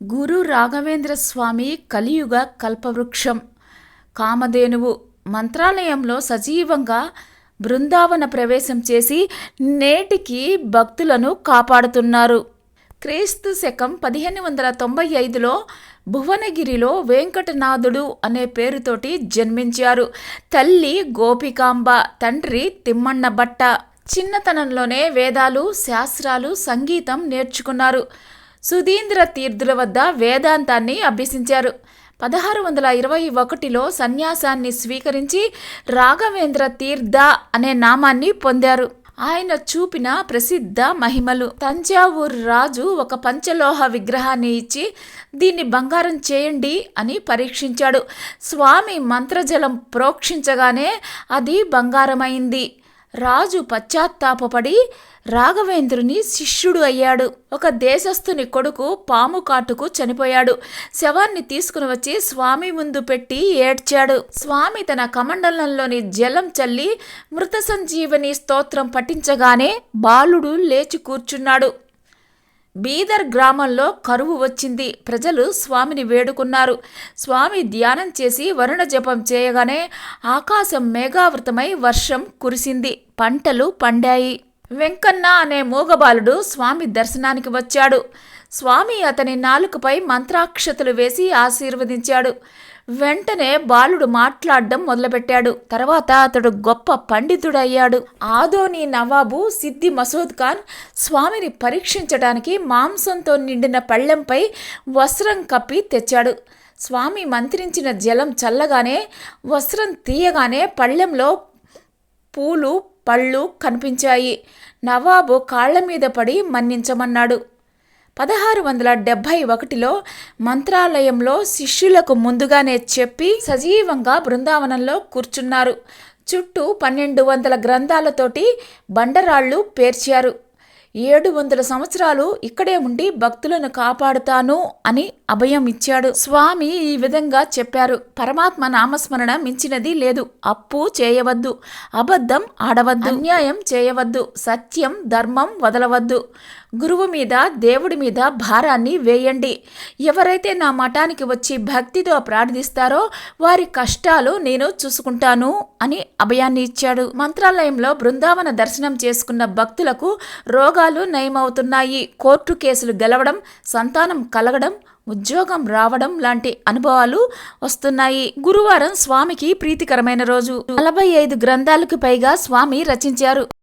గురు రాఘవేంద్ర స్వామి కలియుగ కల్పవృక్షం. కామధేనువు మంత్రాలయంలో సజీవంగా బృందావన ప్రవేశం చేసి నేటికి భక్తులను కాపాడుతున్నారు. క్రీస్తు శకం 1595లో భువనగిరిలో వెంకటనాథుడు అనే పేరుతోటి జన్మించారు. తల్లి గోపికాంబ, తండ్రి తిమ్మన్న భట్ట. చిన్నతనంలోనే వేదాలు, శాస్త్రాలు, సంగీతం నేర్చుకున్నారు. సుధీంద్ర తీర్థుల వద్ద వేదాంతాన్ని అభ్యసించారు. 1621లో సన్యాసాన్ని స్వీకరించి రాఘవేంద్ర తీర్థ అనే నామాన్ని పొందారు. ఆయన చూపిన ప్రసిద్ధ మహిమలు. తంజావూరు రాజు ఒక పంచలోహ విగ్రహాన్ని ఇచ్చి దీన్ని బంగారం చేయండి అని పరీక్షించాడు. స్వామి మంత్రజలం ప్రోక్షించగానే అది బంగారమైంది. రాజు పశ్చాత్తాపపడి రాఘవేంద్రుని శిష్యుడు అయ్యాడు. ఒక దేశస్థుని కొడుకు పాము కాటుకు చనిపోయాడు. శవాన్ని తీసుకుని వచ్చి స్వామి ముందు పెట్టి ఏడ్చాడు. స్వామి తన కమండలంలోని జలం చల్లి మృత సంజీవని స్తోత్రం పఠించగానే బాలుడు లేచి కూర్చున్నాడు. బీదర్ గ్రామంలో కరువు వచ్చింది. ప్రజలు స్వామిని వేడుకున్నారు. స్వామి ధ్యానం చేసి వరుణ జపం చేయగానే ఆకాశం మేఘావృతమై వర్షం కురిసింది. పంటలు పండాయి. వెంకన్న అనే మూగబాలుడు స్వామి దర్శనానికి వచ్చాడు. స్వామి అతని నాలుకపై మంత్రాక్షతలు వేసి ఆశీర్వదించాడు. వెంటనే బాలుడు మాట్లాడడం మొదలుపెట్టాడు. తర్వాత అతడు గొప్ప పండితుడయ్యాడు. ఆదోని నవాబు సిద్ది మసూద్ ఖాన్ స్వామిని పరీక్షించడానికి మాంసంతో నిండిన పళ్ళెంపై వస్త్రం కప్పి తెచ్చాడు. స్వామి మంత్రించిన జలం చల్లగానే, వస్త్రం తీయగానే పళ్ళెంలో పూలు, పళ్ళు కనిపించాయి. నవాబు కాళ్ల మీద పడి మన్నించమన్నాడు. 1671లో మంత్రాలయంలో శిష్యులకు ముందుగానే చెప్పి సజీవంగా బృందావనంలో కూర్చున్నారు. చుట్టూ 1200 గ్రంథాలతోటి బండరాళ్లు పేర్చారు. 700 సంవత్సరాలు ఇక్కడే ఉండి భక్తులను కాపాడుతాను అని అభయం ఇచ్చాడు. స్వామి ఈ విధంగా చెప్పారు: పరమాత్మ నామస్మరణ మించినది లేదు. అప్పు చేయవద్దు, అబద్ధం ఆడవద్దు, అన్యాయం చేయవద్దు, సత్యం ధర్మం వదలవద్దు. గురువు మీద, దేవుడి మీద భారాన్ని వేయండి. ఎవరైతే నా మఠానికి వచ్చి భక్తితో ప్రార్థిస్తారో వారి కష్టాలు నేను చూసుకుంటాను అని అభయాన్ని ఇచ్చాడు. మంత్రాలయంలో బృందావన దర్శనం చేసుకున్న భక్తులకు రోగాలు నయమవుతున్నాయి. కోర్టు కేసులు గెలవడం, సంతానం కలగడం, ఉద్యోగం రావడం లాంటి అనుభవాలు వస్తున్నాయి. గురువారం స్వామికి ప్రీతికరమైన రోజు. 45 గ్రంథాలకు పైగా స్వామి రచించారు.